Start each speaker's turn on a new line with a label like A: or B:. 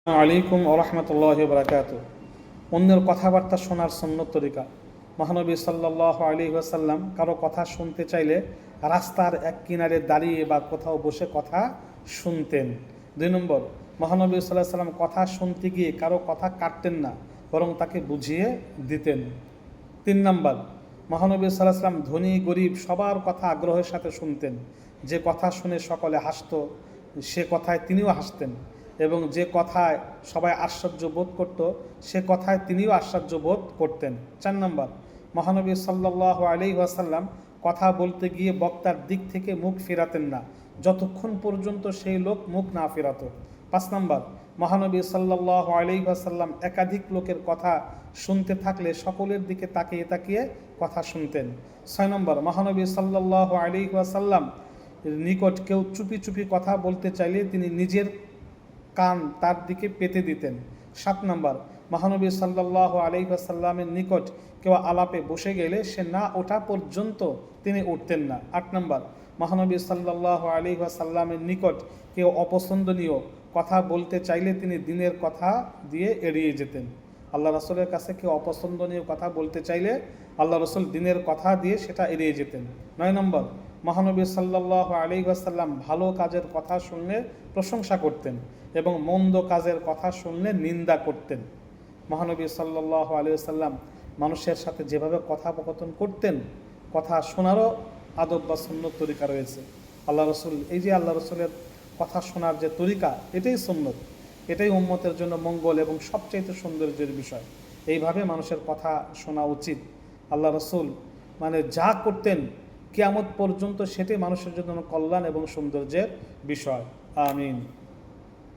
A: আলাইকুম ওরহমতুল্লাহি বারাকাতু। অন্যের কথাবার্তা শোনার সুন্নত তরিকা। মহানবী সাল্লাল্লাহু আলাইহি ওয়াসাল্লাম কারো কথা শুনতে চাইলে রাস্তার এক কিনারে দাঁড়িয়ে বা কোথাও বসে কথা শুনতেন। 2 নম্বর, মহানবী সাল্লাল্লাহু আলাইহি ওয়াসাল্লাম কথা শুনতে গিয়ে কারো কথা কাটতেন না, বরং তাকে বুঝিয়ে দিতেন। 3 নম্বর, মহানবী সাল্লাল্লাহু আলাইহি ওয়াসাল্লাম ধনী গরিব সবার কথা আগ্রহের সাথে শুনতেন। যে কথা শুনে সকলে হাসত, সে কথায় তিনিও হাসতেন, এবং যে কথায় সবাই আশ্চর্য বোধ করত, সে কথায় তিনিও আশ্চর্য বোধ করতেন। 4 নম্বর, মহানবী সাল্লাল্লাহু আলাইহি ওয়াসাল্লাম কথা বলতে গিয়ে বক্তার দিক থেকে মুখ ফেরাতেন না, যতক্ষণ পর্যন্ত সেই লোক মুখ না ফেরাতো। 5 নম্বর, মহানবী সাল্লাল্লাহু আলাইহি ওয়াসাল্লাম একাধিক লোকের কথা শুনতে থাকলে সকলের দিকে তাকিয়ে তাকিয়ে কথা শুনতেন। 6 নম্বর, মহানবী সাল্লাল্লাহু আলাইহি ওয়াসাল্লাম নিকট কেউ চুপি চুপি কথা বলতে চাইলে তিনি নিজের কান তার দিকে পেতে দিতেন। 7 নম্বর, মহানবী সাল্লাল্লাহু আলাইহি ওয়াসাল্লামের নিকট কেউ আলাপে বসে গেলে সে না ওঠা পর্যন্ত তিনি উঠতেন না। 8 নম্বর, মহানবী সাল্লাল্লাহু আলাইহি ওয়াসাল্লামের নিকট কেউ অপছন্দনীয় কথা বলতে চাইলে তিনি দিনের কথা দিয়ে এড়িয়ে যেতেন। আল্লাহ রসুলের কাছে কেউ অপছন্দনীয় কথা বলতে চাইলে আল্লাহ রসুল দিনের কথা দিয়ে সেটা এড়িয়ে যেতেন। 9 নম্বর, মহানবী সাল্লাল্লাহু আলাইহি ওয়াসাল্লাম ভালো কাজের কথা শুনলে প্রশংসা করতেন এবং মন্দ কাজের কথা শুনলে নিন্দা করতেন। মহানবী সাল্লাল্লাহু আলাইহি ওয়াসাল্লাম মানুষের সাথে যেভাবে কথোপকথন করতেন, কথা শোনারও আদব বা সুন্নত তরিকা রয়েছে। আল্লাহ রসুল আল্লাহ রসুলের কথা শোনার যে তরিকা, এটাই সুন্নত, এটাই উম্মতের জন্য মঙ্গল এবং সবচাইতে সৌন্দর্যের বিষয়। এইভাবে মানুষের কথা শোনা উচিত। আল্লাহ রসুল যা করতেন কিয়ামত পর্যন্ত সেটাই মানুষের জন্য কল্যাণ এবং সৌন্দর্যের বিষয়। আমিন।